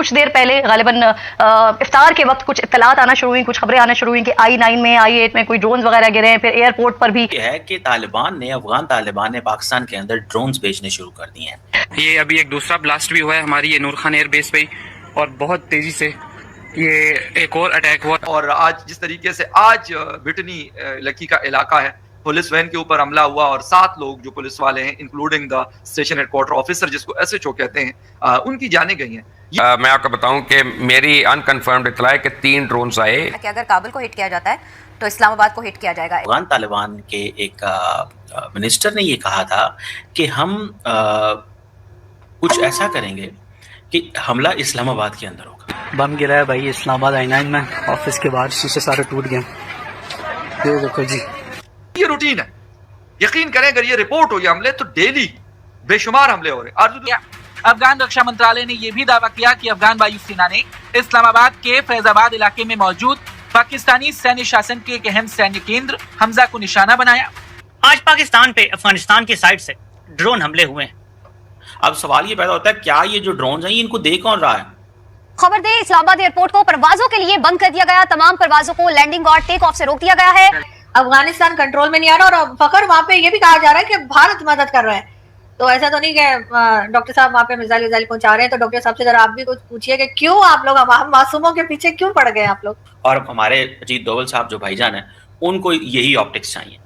कुछ देर पहले गालिबन इफ्तार के वक्त कुछ इत्तलात आना शुरू हुई, कुछ खबरें आना शुरू हुई कि I-9 में I-8 में कोई ड्रोन वगैरह गिरे हैं, फिर एयरपोर्ट पर भी है कि अफगान तालिबान ने पाकिस्तान के अंदर ड्रोन्स भेजने शुरू कर दिए हैं। ये अभी एक दूसरा ब्लास्ट भी हुआ है हमारी ये नूर खान एयरबेस पे और बहुत तेजी से ये एक और अटैक हुआ। और आज जिस तरीके से आज बिटनी लकी का इलाका है, पुलिस वैन के ऊपर हमला हुआ और 7 लोग जो पुलिस वाले हैं including the station headquarter officer जिसको SHO कहते हैं, उनकी जानें गई हैं। मैं आपको बताऊं कि मेरी अनकन्फर्म्ड इत्तला है कि 3 ड्रोन्स आए कि अगर काबुल को हिट किया जाता है तो इस्लामाबाद को हिट किया जाएगा। अफगान तालिबान के एक मिनिस्टर ने ये कहा था कि हम कुछ ऐसा करेंगे कि हमला इस्लामाबाद के अंदर होगा। बम गिरा है भाई इस्लामाबाद I-9 में, ऑफिस के बाहर शीशे सारे टूट गए। ये देखो जी, ये रूटीन है। यकीन करें अगर ये रिपोर्ट हो ये हमले तो डेली बेशुमार हमले हो रहे हैं। अफगान रक्षा मंत्रालय ने यह भी दावा किया कि अफगान वायुसेना ने इस्लामाबाद के फैजाबाद इलाके में मौजूद पाकिस्तानी सैन्य शासन के एक अहम सैन्य केंद्र हमजा को निशाना बनाया। आज पाकिस्तान पे अफगानिस्तान की साइड से ड्रोन हमले हुए हैं। अब सवाल ये पैदा होता है क्या ये जो ड्रोन हैं इनको देख कौन रहा है? खबर दे, इस्लामाबाद एयरपोर्ट को परवाजों के लिए बंद कर दिया गया। तमाम परवाजों को लैंडिंग और टेक ऑफ से रोक दिया गया है। अफगानिस्तान कंट्रोल में नहीं आ रहा और फखर वहाँ पे ये भी कहा जा रहा है कि भारत मदद कर रहा है। तो ऐसा तो नहीं कि डॉक्टर साहब वहाँ पे मिसाइल पहुंचा रहे हैं। तो डॉक्टर साहब से जरा आप भी कुछ पूछिए कि क्यों आप लोग हम मासूमों के पीछे क्यों पड़ गए आप लोग। और हमारे अजीत डोवल साहब जो भाईजान है उनको यही ऑप्टिक्स चाहिए।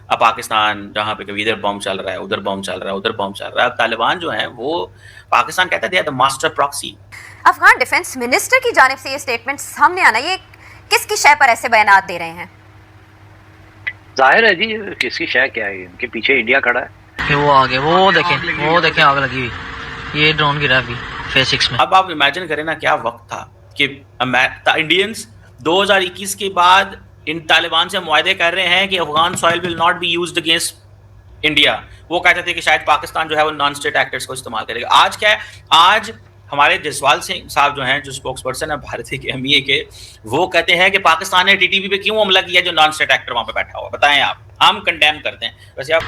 अब पाकिस्तान जहाँ पे कभी इधर बम चल रहा है, उधर बम चल रहा है, उधर बम चल रहा है। अब तालिबान जो है वो पाकिस्तान कहता है the master proxy. Afghan defence minister की जानिब से ये स्टेटमेंट सामने आना, ये किसकी शय पर ऐसे बयान दे रहे हैं? जाहिर है जी किसकी शय क्या है, इनके पीछे इंडिया खड़ा है। वो आगे वो देखें आग लगी हुई, ये ड्रोन गिरा अभी फेज 6 में। अब आप इमेजिन करें ना क्या वक्त था कि इंडियंस 2021 के बाद इन तालिबान से मुआहदे कर रहे हैं कि Afghan soil will not be used against India. वो कहते थे कि शायद पाकिस्तान जो है वो नॉन स्टेट एक्टर्स को इस्तेमाल करेगा। आज क्या है, आज हमारे जसवाल सिंह साहब जो हैं, जो स्पोक्स पर्सन है भारतीय के MEA के, वो कहते हैं कि पाकिस्तान ने TTP पे क्यों हमला किया जो नॉन स्टेट एक्टर वहां पे बैठा हुआ। बताएं आप, हम कंडेम करते हैं। वैसे आप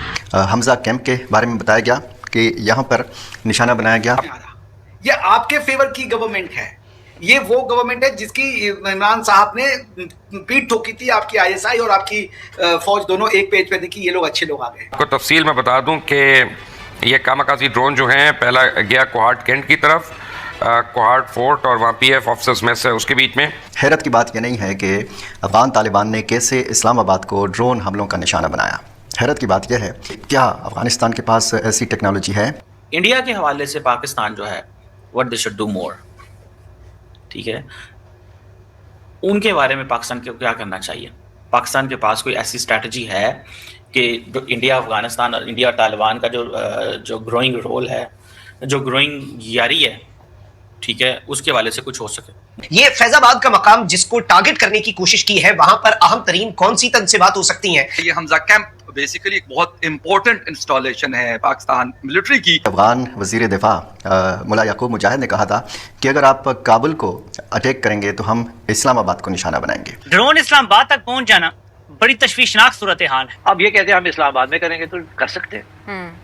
हमजा कैंप के बारे में बताया गया कि यहाँ पर निशाना बनाया गया। ये आपके फेवर की गवर्नमेंट है, ये वो गवर्नमेंट है जिसकी इमरान साहब ने पीठ ठोकी थी। आपकी ISI और आपकी फौज दोनों एक पेज पे देखी, ये लोग अच्छे लोग आ गए। आपको तफसील में बता दूं कि ये कामाकाजी ड्रोन जो हैं, पहला गया कोहाट कैंट की तरफ, कोहाट फोर्ट और वहाँ PF ऑफिसर्स में से उसके बीच में। हैरत की बात यह नहीं है कि अफगान तालिबान ने कैसे इस्लामाबाद को ड्रोन हमलों का निशाना बनाया। हैरत की बात यह है क्या अफगानिस्तान के पास ऐसी टेक्नोलॉजी है? इंडिया के हवाले से पाकिस्तान जो है what they should do more, ठीक है, उनके बारे में पाकिस्तान को क्या करना चाहिए? पाकिस्तान के पास कोई ऐसी स्ट्रैटेजी है कि जो इंडिया अफगानिस्तान और इंडिया और तालिबान का जो ग्रोइंग रोल है, जो ग्रोइंग यारी है, ठीक है, उसके वाले से कुछ हो सके? ये फैजाबाद का मकाम जिसको टारगेट करने की कोशिश की है, वहां पर अहम तरीन कौन सी तंसीबात हो सकती हैं? ये हमजा कैंप बेसिकली एक बहुत इंपॉर्टेंट इंस्टॉलेशन है पाकिस्तान मिलिट्री की। अफगान वजीर दिफा मुला याकूब मुजाहिद ने कहा था कि अगर आप काबुल को अटैक करेंगे तो हम इस्लामाबाद को निशाना बनाएंगे। ड्रोन इस्लामाबाद तक पहुंच जाना बड़ी तशवीशनाक सूरत हाल है। अब ये कहते हैं हम इस्लामाबाद में करेंगे तो कर सकते हैं,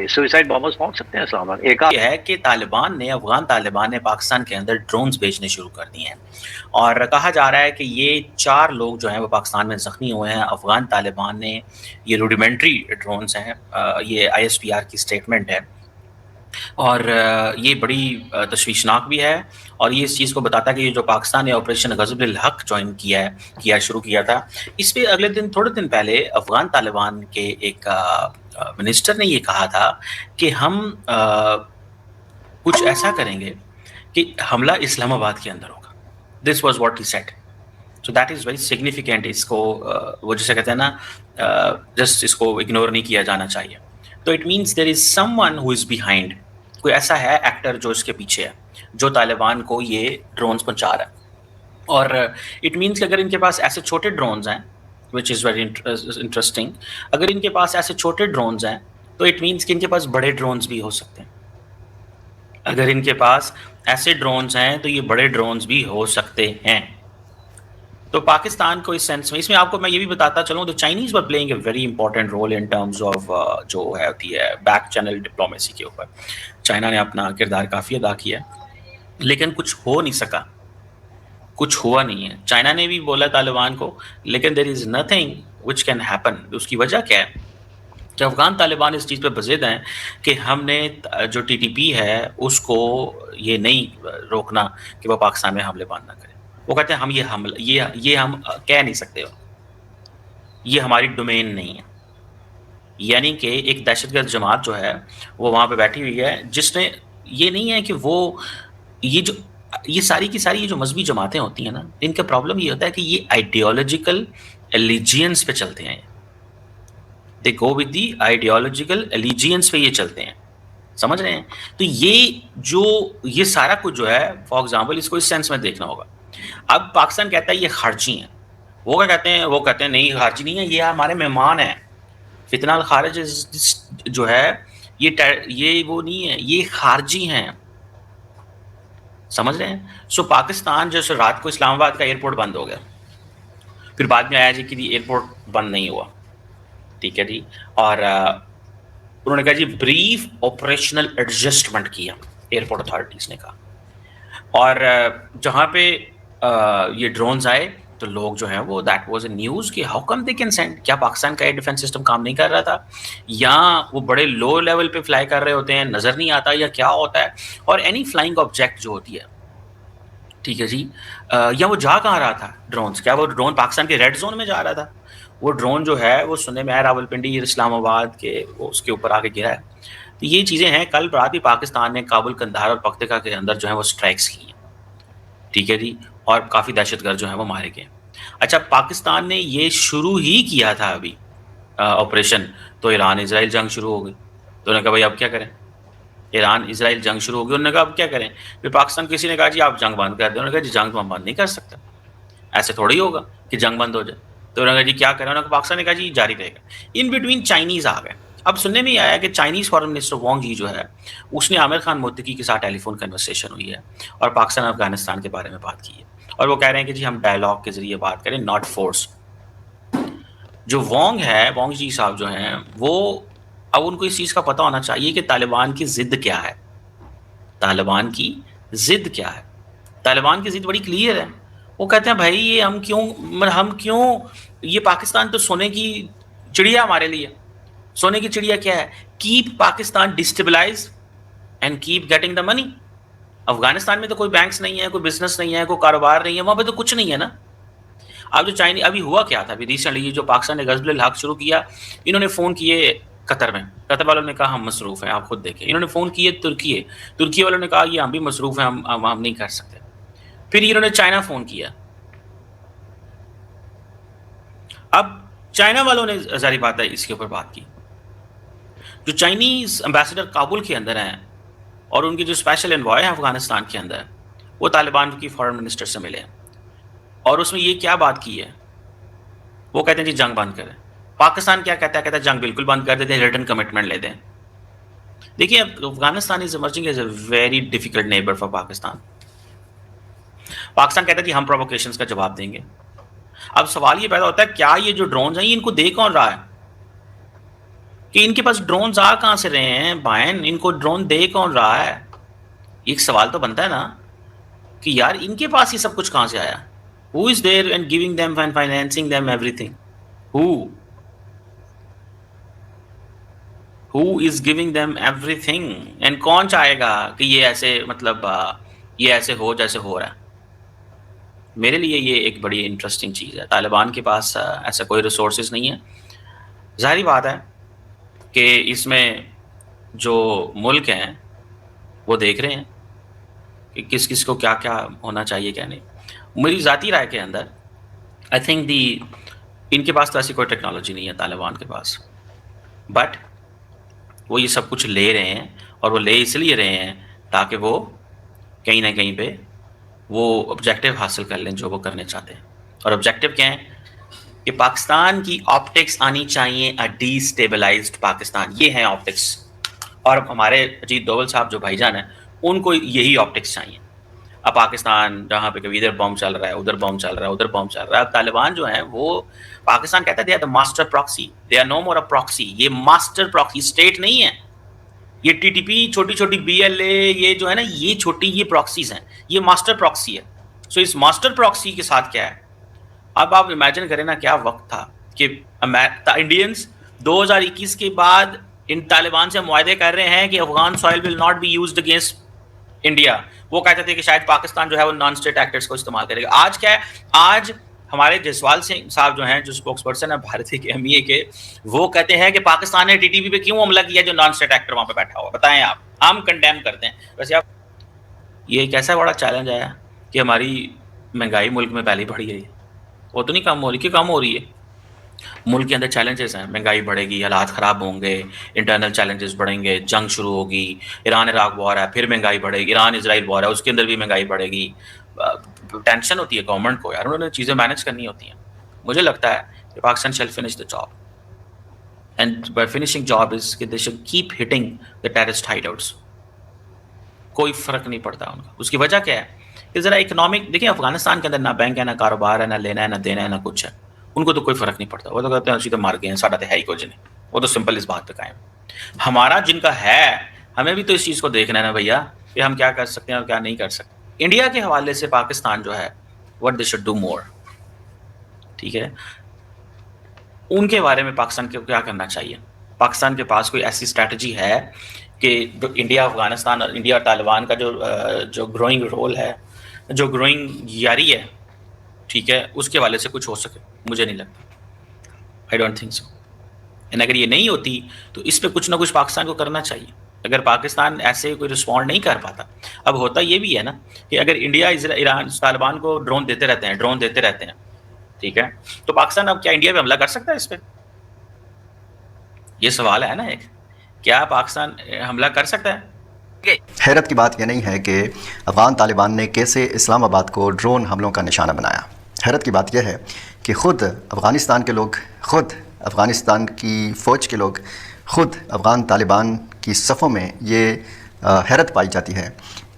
सुसाइड बॉम्बर्स पहुंच सकते हैं इस्लामाबाद। एक है कि अफगान तालिबान ने पाकिस्तान के अंदर ड्रोन्स भेजने शुरू कर दिए हैं और कहा जा रहा है कि ये 4 लोग जो हैं वो पाकिस्तान में जख्मी हुए हैं। अफगान तालिबान ने ये रूडिमेंट्री ड्रोन्स हैं, ये ISPR की स्टेटमेंट है और ये बड़ी तशवीशनाक भी है और ये इस चीज़ को बताता है कि ये जो पाकिस्तान ने ऑपरेशन ग़ज़ब-उल हक़ ज्वाइन शुरू किया था, इस पर अगले दिन थोड़े दिन पहले अफगान तालिबान के एक मिनिस्टर ने ये कहा था कि हम कुछ ऐसा करेंगे कि हमला इस्लामाबाद के अंदर होगा। This was what he said. So that is very significant. इसको वो जिसे कहते हैं ना, जस्ट इसको इग्नोर नहीं किया जाना चाहिए। तो it means there is someone who is behind, कोई ऐसा है एक्टर जो इसके पीछे है, जो तालिबान को ये ड्रोन्स पहुंचा रहा है। और इट मीन्स कि अगर इनके पास ऐसे छोटे ड्रोन्स हैं, विच इज़ वेरी इंटरेस्टिंग, अगर इनके पास ऐसे छोटे ड्रोन्स हैं तो इट मीन्स कि इनके पास बड़े ड्रोन्स भी हो सकते हैं। अगर इनके पास ऐसे ड्रोन्स हैं तो ये बड़े ड्रोन्स भी हो सकते हैं। तो पाकिस्तान को इस सेंस में, इसमें आपको मैं ये भी बताता चलूँ, तो Chinese were playing a very important role in terms of जो है होती है बैक चैनल डिप्लोमेसी के ऊपर। चाइना ने अपना किरदार काफ़ी अदा किया लेकिन कुछ हो नहीं सका, कुछ हुआ नहीं है। चाइना ने भी बोला तालिबान को, लेकिन there is nothing which can happen. उसकी वजह क्या है कि अफगान तालिबान इस चीज़ पे बज़िद हैं कि हमने जो टीटीपी है उसको ये नहीं रोकना कि वह पाकिस्तान में हमले बंद ना करे। वो कहते हैं हम ये हम कह नहीं सकते, ये हमारी डोमेन नहीं है। यानी कि एक दहशतगर्द जमात जो है वो वहाँ पे बैठी हुई है, जिसने ये नहीं है कि वो ये सारी की सारी ये जो मजहबी जमातें होती हैं ना, इनका प्रॉब्लम ये होता है कि ये आइडियोलॉजिकल एलिजियंस पे चलते हैं। They go with the ideological allegiance पे ये चलते हैं, समझ रहे हैं? तो ये सारा कुछ जो है, फॉर एग्जाम्पल इसको इस सेंस में देखना होगा। अब पाकिस्तान कहता है ये खारजी हैं, वो क्या कहते हैं? वो कहते हैं नहीं खारजी नहीं है, ये हमारे मेहमान हैं। फितना अल खारिज जो है ये वो नहीं है, ये खारजी हैं, समझ रहे हैं? सो पाकिस्तान जैसे रात को इस्लामाबाद का एयरपोर्ट बंद हो गया, फिर बाद में आया जी कि एयरपोर्ट बंद नहीं हुआ, ठीक है जी, और उन्होंने कहा जी ब्रीफ ऑपरेशनल एडजस्टमेंट किया, एयरपोर्ट अथॉरिटीज़ ने कहा। और जहाँ पे ये ड्रोन्स आए तो लोग जो हैं वो दैट वाज अ न्यूज़ कि how come they can send, क्या पाकिस्तान का एयर डिफेंस सिस्टम काम नहीं कर रहा था, या वो बड़े लो लेवल पे फ्लाई कर रहे होते हैं, नज़र नहीं आता, या क्या होता है? और एनी फ्लाइंग ऑब्जेक्ट जो होती है, ठीक है जी, या वो जा कहाँ रहा था ड्रोन्स, क्या वो ड्रोन पाकिस्तान के रेड जोन में जा रहा था? वो ड्रोन जो है वो सुनने में आया रावलपिंडी इस्लामाबाद के वो उसके ऊपर आके गिरा है। तो ये चीज़ें हैं। कल रात भी पाकिस्तान ने काबुल, कंधार और पख्तिका के अंदर जो है वो स्ट्राइक्स की हैं, ठीक है जी, और काफ़ी दहशतगर्द जो है वो मारे गए। अच्छा, पाकिस्तान ने ये शुरू ही किया था अभी ऑपरेशन, तो ईरान इजराइल जंग शुरू हो गई, तो उन्होंने कहा भाई अब क्या करें? ईरान इजराइल जंग शुरू हो गई, उन्होंने कहा अब क्या करें? फिर पाकिस्तान किसी ने कहा जी आप जंग बंद कर दें, उन्होंने कहा जी जंग तो हम बंद नहीं कर सकते, ऐसे थोड़ी होगा कि जंग बंद हो जाए। तो उन्होंने कहा जी क्या करें? उन्होंने पाकिस्तान ने कहा जी जारी रहेगा। इन बिटवीन चाइनीज़ आ गए। अब सुनने में आया कि चाइनीज़ फॉरेन मिनिस्टर वांग यी जो है उसने आमिर खान मुत्तकी के साथ टेलीफोन कन्वर्सेशन हुई है और पाकिस्तान अफगानिस्तान के बारे में बात की है, और वो कह रहे हैं कि जी हम डायलॉग के ज़रिए बात करें, नॉट फोर्स। जो वांग जी साहब जो हैं वो, अब उनको इस चीज़ का पता होना चाहिए कि तालिबान की ज़िद क्या है। तालिबान की ज़िद क्या है? तालिबान की ज़िद बड़ी क्लियर है। वो कहते हैं भाई ये हम क्यों ये पाकिस्तान तो सोने की चिड़िया हमारे लिए। सोने की चिड़िया क्या है? Keep Pakistan destabilise and keep getting the money. Afghanistan में तो कोई बैंक्स नहीं है, कोई बिजनेस नहीं है, कोई कारोबार नहीं है, वहाँ पे तो कुछ नहीं है ना। अब जो चाइनीज, अभी हुआ क्या था, अभी रिसेंटली जो पाकिस्तान ने गज़ब हक शुरू किया, इन्होंने फ़ोन किए कतर में, कतर वालों ने कहा हम मसरूफ़ हैं, आप खुद देखें। इन्होंने फ़ोन किए तुर्की वालों ने कहा ये हम भी मसरूफ़ हैं, हम नहीं कर सकते। फिर इन्होंने चाइना फ़ोन किया। अब चाइना वालों ने ज़ाहिर बात है इसके ऊपर बात की। जो चाइनीज़ एम्बेसडर काबुल के अंदर हैं और उनके जो स्पेशल एनवॉय हैं अफगानिस्तान के अंदर, वो तालिबान की फॉरेन मिनिस्टर से मिले हैं और उसमें ये क्या बात की है, वो कहते हैं जी जंग बंद करें। पाकिस्तान क्या कहता है जंग बिल्कुल बंद कर देते हैं, रिटर्न कमिटमेंट ले दें। देखिए Afghanistan is emerging as a very difficult neighbour for Pakistan. Pakistan कहता है जी हम प्रोवोकेशंस का जवाब देंगे। अब सवाल ये पैदा होता है क्या ये जो ड्रोन्स हैं ये इनको दे कौन रहा है, कि इनके पास ड्रोन्स आ कहां से रहे हैं बायन, इनको ड्रोन दे कौन रहा है? एक सवाल तो बनता है ना कि यार इनके पास ये सब कुछ कहां से आया? Who is there and giving them and financing them everything? Who is giving them everything? And कौन चाहेगा कि ये ऐसे मतलब ये ऐसे हो जैसे हो रहा है? मेरे लिए ये एक बड़ी इंटरेस्टिंग चीज़ है। तालिबान के पास ऐसा कोई रिसोर्सेज नहीं है। जाहिर बात है कि इसमें जो मुल्क हैं वो देख रहे हैं कि किस किस को क्या क्या होना चाहिए क्या नहीं। मेरी ज़ाती राय के अंदर आई थिंक इनके पास तो ऐसी कोई टेक्नोलॉजी नहीं है तालिबान के पास, बट वो ये सब कुछ ले रहे हैं और वो ले इसलिए रहे हैं ताकि वो कहीं ना कहीं पे वो ऑब्जेक्टिव हासिल कर लें जो वो करने चाहते हैं। और ऑब्जेक्टिव क्या है कि पाकिस्तान की ऑप्टिक्स आनी चाहिए, अ डीस्टेबलाइज्ड पाकिस्तान, ये है ऑप्टिक्स। और हमारे अजीत डोवल साहब जो भाईजान हैं उनको यही ऑप्टिक्स चाहिए। अब पाकिस्तान जहाँ पे कभी इधर बॉम्ब चल रहा है, उधर बॉम्ब चल रहा है, उधर बॉम्ब चल रहा है। अब तालिबान जो है वो पाकिस्तान कहता है they are the master proxy, they are no more a proxy. ये मास्टर प्रॉक्सी स्टेट नहीं है, ये टीटीपी, छोटी छोटी बीएलए, ये जो है ना, ये छोटी, ये प्रॉक्सीज हैं, ये मास्टर प्रॉक्सी है। सो इस मास्टर प्रॉक्सी के साथ क्या है, अब आप इमेजिन करें ना, क्या वक्त था कि इंडियंस 2021 के बाद इन तालिबान से मुआहदे कर रहे हैं कि Afghan soil will not be used against India. वो कहते थे कि शायद पाकिस्तान जो है वो नॉन स्टेट एक्टर्स को इस्तेमाल करेगा। आज क्या है, आज हमारे जसवाल सिंह साहब जो हैं, जो स्पोक्स पर्सन है भारतीय के एमईए के, वो कहते हैं कि पाकिस्तान ने टीटीपी पे क्यों हमला किया जो नॉन स्टेट एक्टर वहां पे बैठा हुआ, बताएं आप। हम कंडेम करते हैं। वैसे आप, ये एक ऐसा बड़ा चैलेंज आया कि हमारी महंगाई मुल्क में पहले बढ़ी है, वो तो नहीं कम हो रही, कि कम हो रही है। मुल्क के अंदर चैलेंजेस हैं, महंगाई बढ़ेगी, हालात ख़राब होंगे, इंटरनल चैलेंजेस बढ़ेंगे, जंग शुरू होगी, ईरान इराक वॉर है, फिर महंगाई बढ़ेगी, ईरान इजराइल वॉर है, उसके अंदर भी महंगाई बढ़ेगी। टेंशन होती है गवर्नमेंट को, यार उन्होंने चीज़ें मैनेज करनी होती हैं। मुझे लगता है कि Pakistan shall finish the job, and by finishing job is कि they should keep hitting the terrorist hideouts. कोई फ़र्क नहीं पड़ता उनका। उसकी वजह क्या है कि ज़रा इकोनॉमिक, देखिए अफगानिस्तान के अंदर ना बैंक है, ना कारोबार है, ना लेना है, ना देना है, ना कुछ है। उनको तो कोई फ़र्क नहीं पड़ता, वो तो कहते हैं सीधे मार गए हैं, साढ़ा तो है ही कुछ नहीं। वो तो सिंपल इस बात पे कायम। हमारा जिनका है, हमें भी तो इस चीज़ को देखना है ना भैया कि हम क्या कर सकते हैं और क्या नहीं कर सकते। इंडिया के हवाले से पाकिस्तान जो है, what they should do more, ठीक है, उनके बारे में पाकिस्तान को क्या करना चाहिए। पाकिस्तान के पास कोई ऐसी स्ट्रैटेजी है कि जो इंडिया अफगानिस्तान और इंडिया और तालिबान का जो ग्रोइंग रोल है, जो ग्रोइंग यारी है, ठीक है, उसके वाले से कुछ हो सके? मुझे नहीं लगता, I don't think so. And अगर ये नहीं होती तो इस पे कुछ ना कुछ पाकिस्तान को करना चाहिए। अगर पाकिस्तान ऐसे कोई रिस्पॉन्ड नहीं कर पाता, अब होता ये भी है ना कि अगर इंडिया ईरान तालिबान को ड्रोन देते रहते हैं, ठीक है, तो पाकिस्तान अब क्या इंडिया पे हमला कर सकता है इस पे? ये सवाल है ना एक, क्या पाकिस्तान हमला कर सकता है? हैरत की बात यह नहीं है कि अफगान तालिबान ने कैसे इस्लामाबाद को ड्रोन हमलों का निशाना बनाया। हैरत की बात यह है कि ख़ुद अफ़गानिस्तान के लोग, ख़ुद अफ़गानिस्तान की फ़ौज के लोग, ख़ुद अफ़गान तालिबान की सफ़ों में ये हैरत पाई जाती है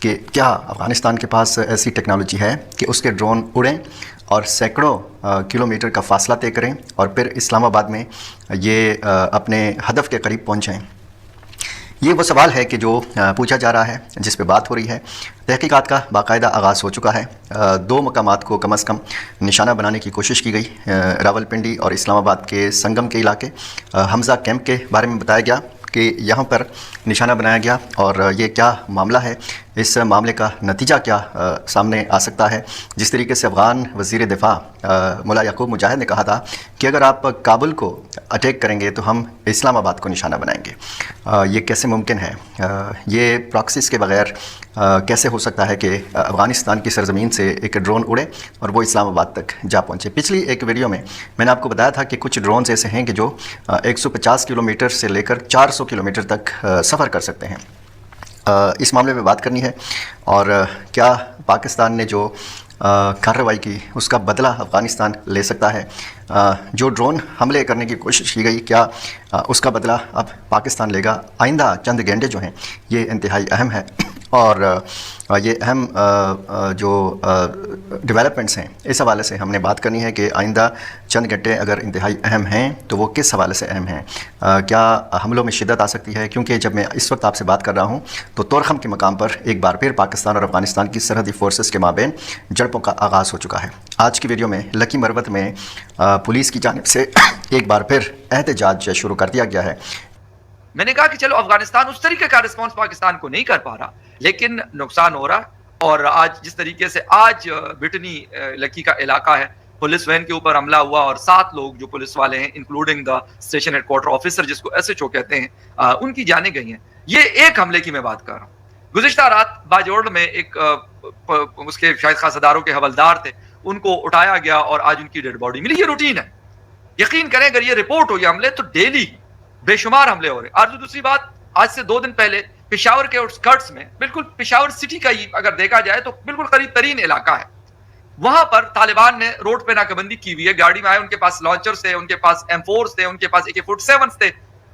कि क्या अफ़गानिस्तान के पास ऐसी टेक्नोलॉजी है कि उसके ड्रोन उड़ें और सैकड़ों किलोमीटर का फासला तय करें और फिर इस्लामाबाद में ये अपने हदफ के करीब पहुँचें। ये वो सवाल है कि जो पूछा जा रहा है, जिस पे बात हो रही है। तहकीकात का बाकायदा आगाज़ हो चुका है। 2 मकामात को कम अज़ कम निशाना बनाने की कोशिश की गई। रावलपिंडी और इस्लामाबाद के संगम के इलाके हमज़ा कैंप के बारे में बताया गया कि यहाँ पर निशाना बनाया गया, और ये क्या मामला है, इस मामले का नतीजा क्या सामने आ सकता है। जिस तरीके से अफ़गान वज़ीर दिफ़ा मुल्ला याकूब मुजाहिद ने कहा था कि अगर आप काबुल को अटैक करेंगे तो हम इस्लामाबाद को निशाना बनाएंगे, ये कैसे मुमकिन है? ये प्रॉक्सीज के बग़ैर कैसे हो सकता है कि अफ़गानिस्तान की सरज़मीन से एक ड्रोन उड़े और वो इस्लामाबाद तक जा पहुँचे? पिछली एक वीडियो में मैंने आपको बताया था कि कुछ ड्रोन्स ऐसे हैं कि जो 150 किलोमीटर से लेकर 400 किलोमीटर तक सफ़र कर सकते हैं। इस मामले में बात करनी है, और क्या पाकिस्तान ने जो कार्रवाई की उसका बदला अफ़गानिस्तान ले सकता है? जो ड्रोन हमले करने की कोशिश की गई, क्या उसका बदला अब पाकिस्तान लेगा? आइंदा चंद घंटे जो हैं ये इंतहाई अहम है, और ये अहम जो डेवलपमेंट्स हैं इस हवाले से हमने बात करनी है कि आइंदा चंद घंटे अगर इंतहाई अहम हैं तो वो किस हवाले से अहम हैं। क्या हमलों में शिद्दत आ सकती है? क्योंकि जब मैं इस वक्त आपसे बात कर रहा हूँ तो तोरखम के मकाम पर एक बार फिर पाकिस्तान और अफ़गानिस्तान की सरहदी फोर्सेस के माबेन झड़पों का आगाज़ हो चुका है। आज की वीडियो में लकी मरवत में पुलिस की जानिब से एक बार फिर एहतजाज शुरू कर दिया गया है। मैंने कहा कि चलो अफगानिस्तान उस तरीके का रिस्पॉन्स पाकिस्तान को नहीं कर पा रहा, लेकिन नुकसान हो रहा। और आज जिस तरीके से आज बिटनी लकी का इलाका है, पुलिस वैन के ऊपर हमला हुआ और 7 लोग जो पुलिस वाले हैं, including the station headquarter officer जिसको एसएचओ कहते हैं, उनकी जानें गई हैं। ये एक हमले की मैं बात कर रहा हूँ। गुज़िश्ता रात बाजोड़ में एक उसके शायद खासदारों के हवलदार थे, उनको उठाया गया और आज उनकी डेड बॉडी मिली। ये रूटीन है। यकीन करें अगर ये रिपोर्ट हो ये हमले तो डेली बेशुमार हमले हो रहे। और दूसरी बात, आज से 2 दिन पहले पेशावर के आउटस्कर्ट्स में, बिल्कुल पेशावर सिटी का ही अगर देखा जाए तो बिल्कुल करीब तरीन इलाका है, वहां पर तालिबान ने रोड पे नाकाबंदी की हुई है। गाड़ी में आए, उनके पास लॉन्चर्स थे, उनके पास M4s थे, उनके पास AK-47s थे।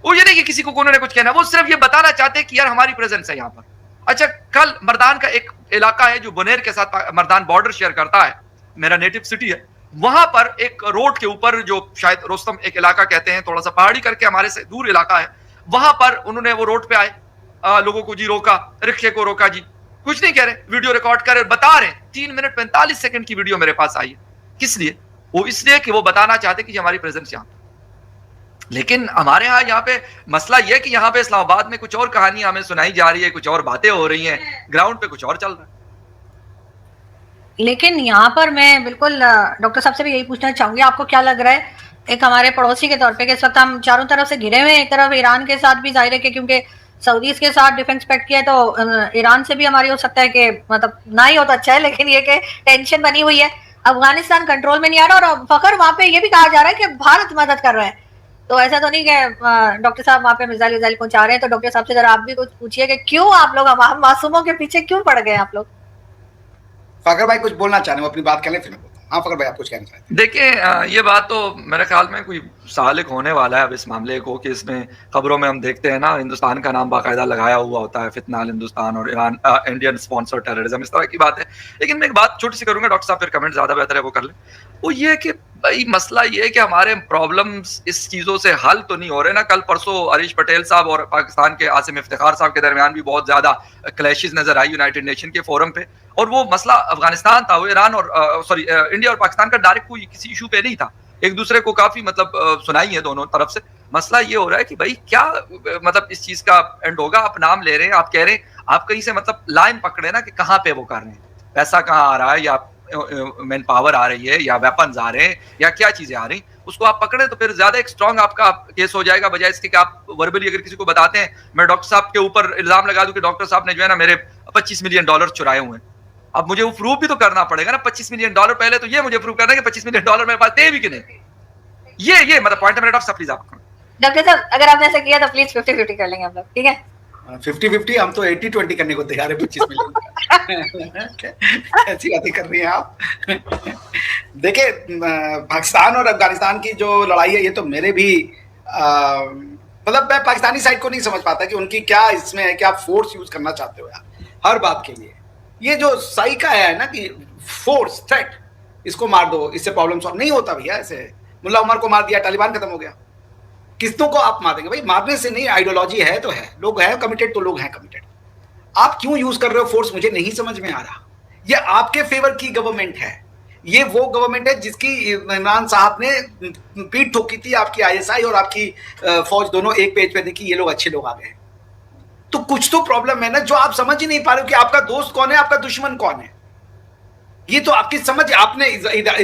वो ये नहीं कि किसी को उन्होंने कुछ कहना, वो सिर्फ ये बताना चाहते हैं कि यार हमारी प्रेजेंस है यहाँ पर। अच्छा, कल मर्दान का एक इलाका है जो बुनेर के साथ मर्दान बॉर्डर शेयर करता है, मेरा नेटिव सिटी है, वहां पर एक रोड के ऊपर जो शायद रोस्तम एक इलाका कहते हैं, थोड़ा सा पहाड़ी करके हमारे से दूर इलाका है, वहां पर उन्होंने वो रोड पे आए, लोगों को जी रोका, रिक्शे को रोका जी, कुछ नहीं कह रहे, वीडियो रिकॉर्ड कर रहे, बता रहे। 3 मिनट 45 सेकंड की वीडियो मेरे पास आई है। किस लिए? वो इसलिए कि वो बताना चाहते कि हमारी प्रेजेंस यहाँ पे। लेकिन हमारे यहाँ पे मसला ये है कि यहाँ पे इस्लामाबाद में कुछ और कहानी हमें सुनाई जा रही है, कुछ और बातें हो रही हैं, ग्राउंड पे कुछ और चल रहा है। लेकिन यहाँ पर मैं बिल्कुल डॉक्टर साहब से भी यही पूछना चाहूंगी, आपको क्या लग रहा है एक हमारे पड़ोसी के तौर पे कि इस वक्त हम चारों तरफ से घिरे हुए हैं, एक तरफ ईरान के साथ भी जाहिर है कि क्योंकि सऊदीज के साथ डिफेंस पैक्ट किया है तो ईरान से भी हमारी हो सकता है कि मतलब ना ही हो तो अच्छा है, लेकिन ये कि टेंशन बनी हुई है, अफगानिस्तान कंट्रोल में नहीं आ रहा, और फखर वहां पे ये भी कहा जा रहा है कि भारत मदद कर रहा है। तो ऐसा तो नहीं कि डॉक्टर साहब वहां पे मिसाइल विसाइल पहुंचा रहे हैं, तो डॉक्टर साहब से जरा आप भी कुछ पूछिए कि क्यों आप लोग हम मासूमों के पीछे क्यों पड़ गए आप लोग? फखर भाई कुछ बोलना चाह रहे हो, अपनी बात कर ले फिर मैं बोलता हूं। हाँ फखर भाई, आप कुछ कहना चाहते हैं? देखिए, ये बात तो मेरे ख्याल में कोई सालिक होने वाला है अब इस मामले को, कि इसमें खबरों में हम देखते हैं ना, हिंदुस्तान का नाम बाकायदा लगाया हुआ होता है, फितनाल हिंदुस्तान और ईरान, इंडियन स्पॉन्सर टेररिज्म, इस तरह की बात है। लेकिन मैं एक बात छोटी सी करूंगा, डॉक्टर साहब फिर कमेंट ज्यादा बेहतर है वो कर लें। वो ये है कि भाई मसला ये है कि हमारे प्रॉब्लम्स इस चीजों से हल तो नहीं हो रहे ना। कल परसों हरीश पटेल साहब और पाकिस्तान के आसिम इफ्तिखार साहब के दरमियान भी बहुत ज्यादा क्लैशेस नजर आई यूनाइटेड नेशन के फोरम पे, और वो मसला अफगानिस्तान था, वो ईरान और इंडिया और पाकिस्तान का डायरेक्ट कोई किसी इशू पे नहीं था, एक दूसरे को काफी मतलब सुनाई है दोनों तरफ से। मसला ये हो रहा है कि भाई क्या मतलब इस चीज का एंड होगा? आप नाम ले रहे हैं, आप कह रहे हैं, आप कहीं से मतलब लाइन पकड़े ना कि कहाँ पे वो कर रहे हैं, पैसा कहाँ आ रहा है, या मैन पावर आ रही है, या वेपन्स आ रहे हैं, या क्या चीजें आ रही, उसको आप पकड़े तो फिर ज्यादा एक स्ट्रॉन्ग आपका केस हो जाएगा, बजाय इसके कि आप वर्बली अगर किसी को बताते हैं, मैं डॉक्टर साहब के ऊपर इल्जाम लगा दूं कि डॉक्टर साहब ने जो है ना मेरे $25 मिलियन चुराए हुए हैं। अब मुझे वो प्रूफ भी तो करना पड़ेगा ना, $25 मिलियन, पहले तो ये मुझे प्रूफ करना है कि $25 मिलियन मेरे पास थे भी कि नहीं। ये मतलब पॉइंट है मेरा। डॉक्टर साहब प्लीज आप डॉक्टर साहब अगर आपने ऐसा किया तो प्लीज 50-50 कर लेंगे हम लोग, ठीक है? 50-50 हम तो 80-20 करने को तैयार है 25 मिलियन। ऐसी बातें कर रही हैं आप। देखिए, पाकिस्तान और अफगानिस्तान की जो लड़ाई है, ये तो मेरे भी मतलब मैं पाकिस्तानी साइड को नहीं समझ पाता कि उनकी क्या इसमें है, क्या फोर्स यूज करना चाहते हो यार हर बात के लिए। ये जो सही का है ना कि फोर्स थ्रेट, इसको मार दो, इससे प्रॉब्लम सॉल्व नहीं होता भैया। ऐसे मुल्ला उमर को मार दिया, तालिबान खत्म हो गया। किस्तों को आप मार देंगे भाई? मारने से नहीं, आइडियोलॉजी है तो है, लोग हैं कमिटेड तो लोग हैं कमिटेड। आप क्यों यूज कर रहे हो फोर्स, मुझे नहीं समझ में आ रहा। ये आपके फेवर की गवर्नमेंट है, ये वो गवर्नमेंट है जिसकी इमरान साहब ने पीठ ठोकी थी। आपकी आईएसआई और आपकी फौज दोनों एक पेज पे देखी, ये लोग अच्छे लोग आ गए। तो कुछ तो प्रॉब्लम है ना, जो आप समझ ही नहीं पा रहे हो कि आपका दोस्त कौन है, आपका दुश्मन कौन है। ये तो आपकी समझ, आपने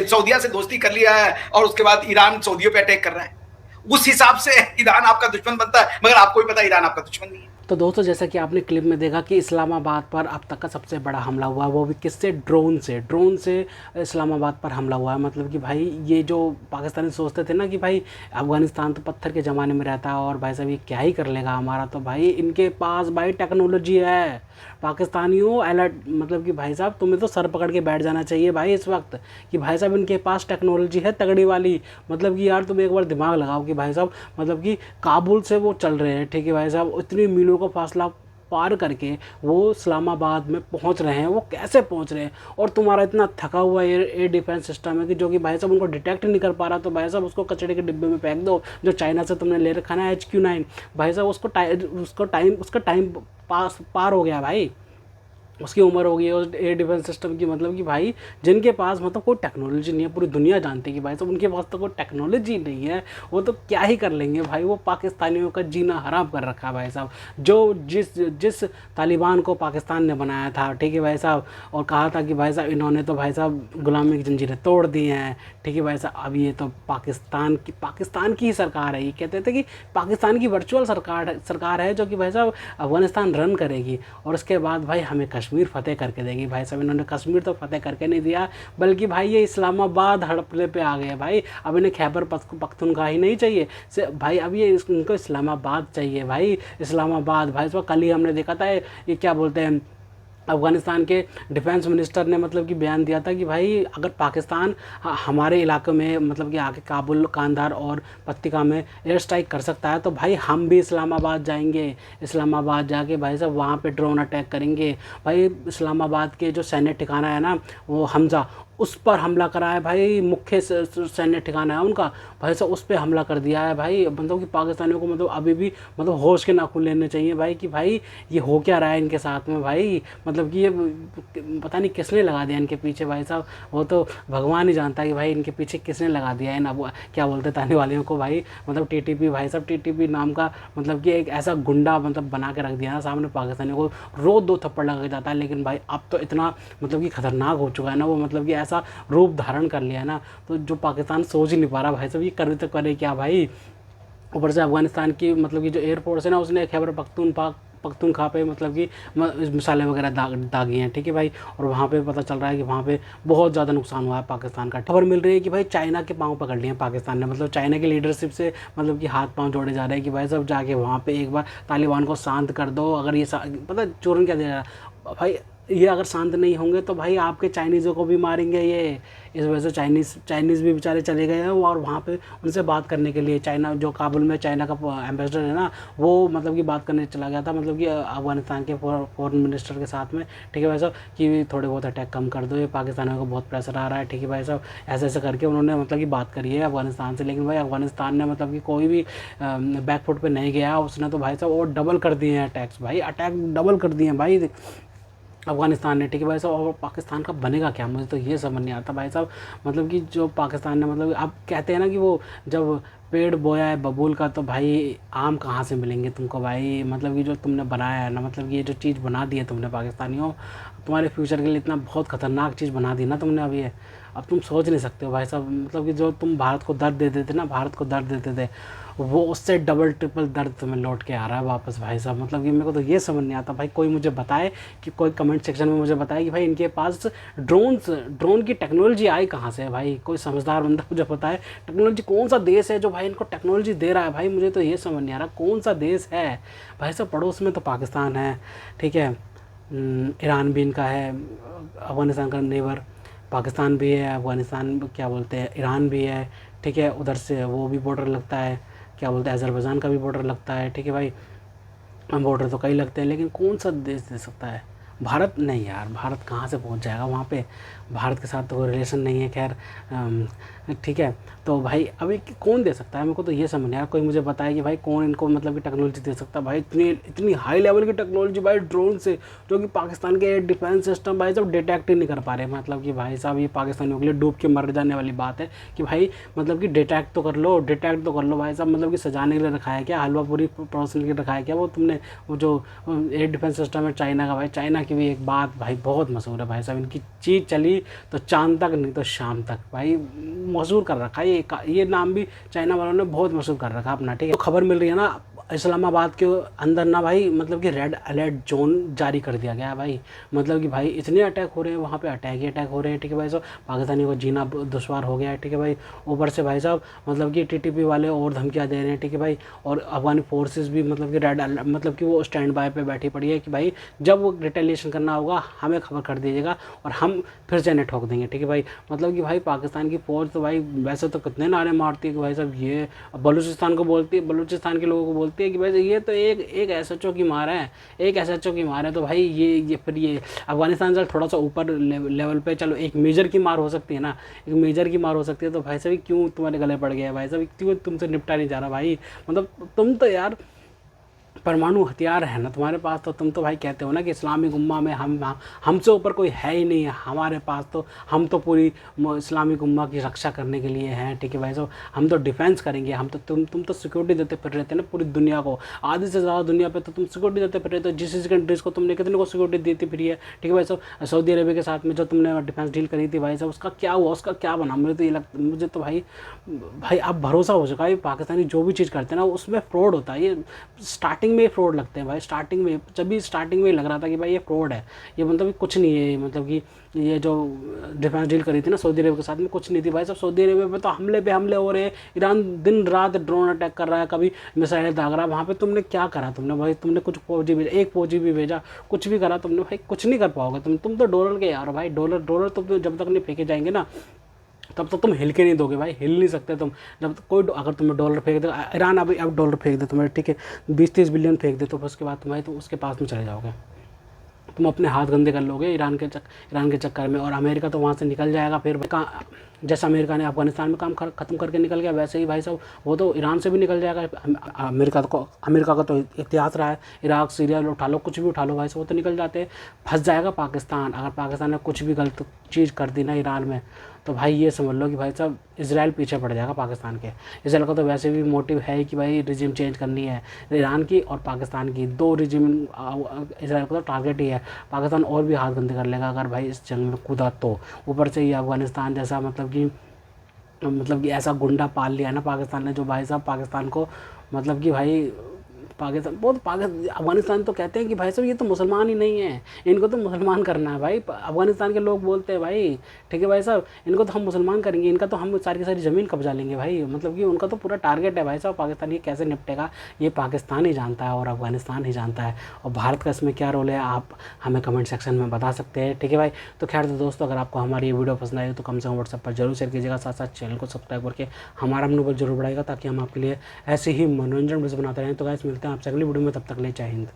सऊदिया से दोस्ती कर लिया है और उसके बाद ईरान सऊदियों पे अटैक कर रहा है, उस हिसाब से ईरान आपका दुश्मन बनता है, मगर आपको भी पता है ईरान आपका दुश्मन नहीं है। तो दोस्तों, जैसा कि आपने क्लिप में देखा कि इस्लामाबाद पर अब तक का सबसे बड़ा हमला हुआ, वो भी किससे? ड्रोन से इस्लामाबाद पर हमला हुआ है। मतलब कि भाई ये जो पाकिस्तानी सोचते थे ना कि भाई अफगानिस्तान तो पत्थर के ज़माने में रहता है और भाई साहब ये क्या ही कर लेगा हमारा, तो भाई इनके पास भाई टेक्नोलॉजी है। पाकिस्तानियों अलर्ट, मतलब कि भाई साहब तुम्हें तो सर पकड़ के बैठ जाना चाहिए भाई इस वक्त कि भाई साहब इनके पास टेक्नोलॉजी है तगड़ी वाली। मतलब कि यार तुम एक बार दिमाग लगाओ कि भाई साहब मतलब कि काबुल से वो चल रहे हैं, ठीक है भाई साहब, इतनी मीलों का फासला पार करके वो इस्लामाबाद में पहुंच रहे हैं। वो कैसे पहुंच रहे हैं? और तुम्हारा इतना थका हुआ एयर डिफेंस सिस्टम है कि जो कि भाई साहब उनको डिटेक्ट नहीं कर पा रहा, तो भाई साहब उसको कचड़े के डिब्बे में फेंक दो। जो चाइना से तुमने ले रखा है HQ-9, भाई साहब उसका टाइम पार हो गया भाई, उसकी उम्र हो गई है उस एयर डिफेंस सिस्टम की। मतलब कि भाई जिनके पास मतलब कोई टेक्नोलॉजी नहीं है, पूरी दुनिया जानती है कि भाई साहब उनके पास तो कोई टेक्नोलॉजी नहीं है, वो तो क्या ही कर लेंगे भाई। वो पाकिस्तानियों का जीना हराम कर रखा है भाई साहब। जो जिस तालिबान को पाकिस्तान ने बनाया था, ठीक है भाई साहब, और कहा था कि भाई साहब इन्होंने तो भाई साहब गुलामी की जंजीरें तोड़ दी हैं, ठीक है भाई साहब, अब ये तो पाकिस्तान की ही सरकार है। ये कहते थे कि पाकिस्तान की वर्चुअल सरकार है जो कि भाई साहब अफगानिस्तान रन करेगी और उसके बाद भाई हमें कश्मीर फतेह करके देगी। भाई साहब इन्होंने कश्मीर तो फतेह करके नहीं दिया, बल्कि भाई ये इस्लामाबाद हड़पने पे आ गए भाई। अब इन्हें खैबर पख्तूनख्वा ही नहीं चाहिए भाई, अब ये इनको इस्लामाबाद चाहिए भाई। इस्लामाबाद भाई साहब, कल ही हमने देखा था ये क्या बोलते हैं, अफ़गानिस्तान के डिफेंस मिनिस्टर ने मतलब कि बयान दिया था कि भाई अगर पाकिस्तान हमारे इलाके में मतलब कि आके काबुल, कांधार और पत्तिका में एयर स्ट्राइक कर सकता है तो भाई हम भी इस्लामाबाद जाएंगे। इस्लामाबाद जाके भाई साहब वहाँ पे ड्रोन अटैक करेंगे। भाई इस्लामाबाद के जो सैन्य ठिकाना है ना वो हमज़ा, उस पर हमला करा है भाई, मुख्य सैन्य ठिकाना है उनका भाई साहब, उस पर हमला कर दिया है भाई। मतलब कि पाकिस्तानियों को मतलब अभी भी मतलब होश के नाखून लेने चाहिए भाई कि भाई ये हो क्या रहा है इनके साथ में भाई। मतलब कि ये पता नहीं किसने लगा दिया इनके पीछे भाई साहब, वो तो भगवान ही जानता है कि भाई इनके पीछे किसने लगा दिया इन अब क्या बोलते ताने वालियों को भाई। मतलब टीटीपी भाई साहब, टीटीपी नाम का मतलब कि एक ऐसा गुंडा मतलब बना के रख दिया ना सामने पाकिस्तानियों को, रोज़ 2 थप्पड़ लगा के जाता है। लेकिन भाई अब तो इतना मतलब कि खतरनाक हो चुका है ना वो, मतलब कि ऐसा रूप धारण कर लिया है ना, तो जो पाकिस्तान सोच ही नहीं पा रहा भाई साहब ये करे तो करे क्या भाई। ऊपर से अफगानिस्तान की मतलब कि जो एयरफोर्स है ना उसने खैबर पख्तूनख्वा पे मतलब कि मिसाइलें वगैरह दागी हैं, ठीक है भाई। और वहाँ पे पता चल रहा है कि वहाँ पे बहुत ज़्यादा नुकसान हुआ है पाकिस्तान का। खबर मिल रही है कि भाई चाइना के पाँव पकड़ लिए हैं पाकिस्तान ने, मतलब चाइना की लीडरशिप से मतलब कि हाथ पाँव जोड़े जा रहे हैं कि भाई सब जाके वहाँ पे एक बार तालिबान को शांत कर दो। अगर ये पता चोरन क्या दे रहा है भाई, ये अगर शांत नहीं होंगे तो भाई आपके चाइनीज़ों को भी मारेंगे ये। इस वजह से चाइनीज़ भी बेचारे चले गए हैं और वहाँ पे उनसे बात करने के लिए चाइना, जो काबुल में चाइना का एम्बेसडर है ना, वो मतलब कि बात करने चला गया था मतलब कि अफगानिस्तान के फॉरेन मिनिस्टर के साथ में, ठीक है भाई साहब, कि थोड़े बहुत अटैक कम कर दो, ये पाकिस्तानियों को बहुत प्रेशर आ रहा है, ठीक है भाई साहब। ऐसे ऐसे करके उन्होंने मतलब कि बात करी है अफगानिस्तान से। लेकिन भाई अफगानिस्तान ने मतलब कि कोई भी बैकफुट पर नहीं गया, उसने तो भाई साहब और डबल कर दिए हैं अटैक्स भाई, अटैक डबल कर दिए हैं भाई अफगानिस्तान ने, ठीक है भाई साहब। और पाकिस्तान का बनेगा क्या, मुझे तो ये समझ नहीं आता भाई साहब। मतलब कि जो पाकिस्तान ने मतलब अब कहते हैं ना कि वो जब पेड़ बोया है बबूल का तो भाई आम कहाँ से मिलेंगे तुमको भाई। मतलब कि जो तुमने बनाया है ना, मतलब कि ये जो चीज़ बना दी है तुमने पाकिस्तानियों, तुम्हारे फ्यूचर के लिए इतना बहुत ख़तरनाक चीज़ बना दी ना तुमने अभी ये, अब तुम सोच नहीं सकते हो भाई साहब। मतलब कि जो तुम भारत को दर्द देते थे ना, भारत को दर्द देते थे, वो उससे डबल ट्रिपल दर्द तुम्हें लौट के आ रहा है वापस भाई साहब। मतलब कि मेरे को तो ये समझ नहीं आता भाई, कोई मुझे बताए कि कोई कमेंट सेक्शन में मुझे बताए कि भाई इनके पास ड्रोन की टेक्नोलॉजी आई कहाँ से है भाई। कोई समझदार बंदा मुझे बताए टेक्नोलॉजी, कौन सा देश है जो भाई इनको टेक्नोलॉजी दे रहा है भाई। मुझे तो ये समझ नहीं आ रहा कौन सा देश है भाई साहब। पड़ोस में तो पाकिस्तान है, ठीक है, ईरान भी इनका है, अफगानिस्तान का नेबर, पाकिस्तान भी है, अफगानिस्तान क्या बोलते हैं ईरान भी है, ठीक है, उधर से वो भी बॉर्डर लगता है, क्या बोलते हैं अज़रबैजान का भी बॉर्डर लगता है, ठीक है भाई। बॉर्डर तो कई लगते हैं, लेकिन कौन सा देश दे सकता है? भारत नहीं यार, भारत कहाँ से पहुँच जाएगा वहाँ पे, भारत के साथ तो कोई रिलेशन नहीं है। खैर ठीक है, तो भाई अभी कौन दे सकता है, मेरे को तो ये समझ नहीं आया। कोई मुझे बताए कि भाई कौन इनको मतलब कि टेक्नोलॉजी दे सकता है भाई, इतनी हाई लेवल की टेक्नोलॉजी भाई ड्रोन से, जो कि पाकिस्तान के डिफेंस सिस्टम भाई सब डिटेक्ट ही नहीं कर पा रहे। मतलब कि भाई साहब ये पाकिस्तानियों के लिए डूब के मर जाने वाली बात है कि भाई मतलब कि डिटेक्ट तो कर लो भाई साहब। मतलब कि सजाने के लिए रखा है क्या, हलवा पूरी परोसने के लिए रखा है क्या वो तुमने, वो जो एयर डिफेंस सिस्टम है चाइना का भाई। चाइना की भी एक बात भाई बहुत मशहूर है भाई साहब, इनकी चीज़ चली तो चांद तक नहीं तो शाम तक भाई, मशहूर कर रखा है ये नाम भी चाइना वालों ने बहुत मशहूर कर रखा अपना, ठीक है। तो खबर मिल रही है ना इस्लामाबाद के अंदर ना भाई मतलब कि रेड अलर्ट जोन जारी कर दिया गया है भाई। मतलब कि भाई इतने अटैक हो रहे हैं वहाँ पे, अटैक हो रहे हैं, ठीक है भाई साहब। पाकिस्तानी को जीना दुश्वार हो गया है, ठीक है भाई। ऊपर से भाई साहब मतलब कि टीटीपी वाले और धमकियाँ दे रहे हैं, ठीक है भाई। और अफगानी फोर्सेस भी मतलब कि रेड अलर्ट मतलब कि वो स्टैंड बाय पे बैठी पड़ी है कि भाई जब वो रिटेलिएशन करना होगा हमें खबर कर दीजिएगा और हम फिर से इन्हें ठोक देंगे, ठीक है भाई। मतलब कि भाई पाकिस्तान की फौज तो भाई वैसे तो कितने नारे मारती है कि भाई साहब ये बलूचिस्तान को बोलती है, बलूचिस्तान के लोगों को बोलती है कि भाई ये तो एक SHO की मार है, तो भाई ये फिर ये अफगानिस्तान से थोड़ा सा ऊपर लेवल पे चलो एक मेजर की मार हो सकती है ना, एक मेजर की मार हो सकती है। तो भाई साहब क्यों तुम्हारे गले पड़ गया भाई साहब, क्यों तुमसे निपटा नहीं जा रहा भाई। मतलब तुम तो यार परमाणु हथियार है ना तुम्हारे पास, तो तुम तो भाई कहते हो ना कि इस्लामिक उम्मा में हमसे ऊपर कोई है ही नहीं है हमारे पास, तो हम तो पूरी इस्लामिक उम्मा की रक्षा करने के लिए हैं, ठीक है भाई साहब। हम तो डिफेंस करेंगे, हम तो तुम तो सिक्योरिटी देते फिर रहते हैं ना पूरी दुनिया को, आधे से ज़्यादा दुनिया पे तो तुम सिक्योरिटी देते फिर रहते हो। जिस कंट्रीज़ को तुमने कितने को सिक्योरिटी देती फिर है, ठीक है भाई साहब। सऊदी अरेबिया के साथ में जो तुमने डिफेंस डील करी थी भाई साहब, उसका क्या हुआ, उसका क्या बना? मुझे तो भाई अब भरोसा हो चुका है पाकिस्तानी जो भी चीज़ करते हैं ना उसमें फ्रॉड होता है। ये स्टार्टिंग में फ्रॉड लगते हैं भाई, स्टार्टिंग में ही लग रहा था कि भाई ये फ्रॉड है, ये मतलब कुछ नहीं है। मतलब कि ये जो डिफेंस डील करी थी ना सऊदी अरेबिया के साथ में कुछ नहीं थी भाई साहब। सऊदी अरेबिया पे तो हमले पे हमले हो रहे हैं, ईरान दिन रात ड्रोन अटैक कर रहा है, कभी मिसाइल दाग रहा है। वहाँ पे तुमने क्या करा? तुमने भाई तुमने कुछ फौजी भेजा, एक फौजी भी भेजा, कुछ भी करा तुमने भाई, कुछ नहीं कर पाओगे तुम तो डॉलर के यार भाई। डॉलर तो जब तक नहीं फेंके जाएंगे ना तब तो तुम हिल के नहीं दोगे भाई, हिल नहीं सकते तुम। जब कोई अगर तुम्हें डॉलर फेंक दे, ईरान अब डॉलर फेंक दे तुम्हें, ठीक है, 20-30 बिलियन फेंक दे, तो उसके बाद तुम्हारे तो उसके पास में चले जाओगे। तुम अपने हाथ गंदे कर लोगे ईरान के चक्कर में, और अमेरिका तो वहाँ से निकल जाएगा। फिर जैसे अमेरिका ने अफगानिस्तान में काम ख़त्म करके निकल गया, वैसे ही भाई साहब वो तो ईरान से भी निकल जाएगा। अमेरिका का तो इतिहास रहा है, इराक सीरिया उठा लो, कुछ भी उठा लो भाई साहब, वो तो निकल जाते हैं। फंस जाएगा पाकिस्तान, अगर पाकिस्तान ने कुछ भी गलत चीज़ कर दी ना ईरान में, तो भाई ये समझ लो कि भाई साहब इजराइल पीछे पड़ जाएगा पाकिस्तान के। इजराइल का तो वैसे भी मोटिव है कि भाई रिजिम चेंज करनी है, ईरान की और पाकिस्तान की, दो रिजिम इजराइल का तो टारगेट ही है। पाकिस्तान और भी हाथ गंदे कर लेगा अगर भाई इस जंग में कूदा तो। ऊपर से ये अफगानिस्तान जैसा मतलब कि ऐसा गुंडा पाल लिया है ना पाकिस्तान ने, जो भाई साहब पाकिस्तान को मतलब कि भाई अफगानिस्तान तो कहते हैं कि भाई साहब ये तो मुसलमान ही नहीं है, इनको तो मुसलमान करना है भाई। अफगानिस्तान के लोग बोलते हैं भाई ठीक है भाई साहब, इनको तो हम मुसलमान करेंगे, इनका तो हम सारी की सारी ज़मीन कब्जा लेंगे भाई। मतलब कि उनका तो पूरा टारगेट है भाई साहब। पाकिस्तान ये कैसे निपटेगा ये पाकिस्तान ही जानता है और अफगानिस्तान ही जानता है। और भारत का इसमें क्या रोल है आप हमें कमेंट सेक्शन में बता सकते हैं, ठीक है भाई। तो खैर दोस्तों, अगर आपको हमारी ये वीडियो पसंद आई तो कम से कम व्हाट्सएप पर जरूर शेयर कीजिएगा, साथ साथ चैनल को सब्सक्राइब करके हमारा मनोबल जरूर बढ़ाएगा, ताकि हम आपके लिए ऐसे ही मनोरंजन वीडियो बनाते रहें। तो गाइस मिलते हैं आपसे अगली वीडियो में, तब तक ले जय हिंद।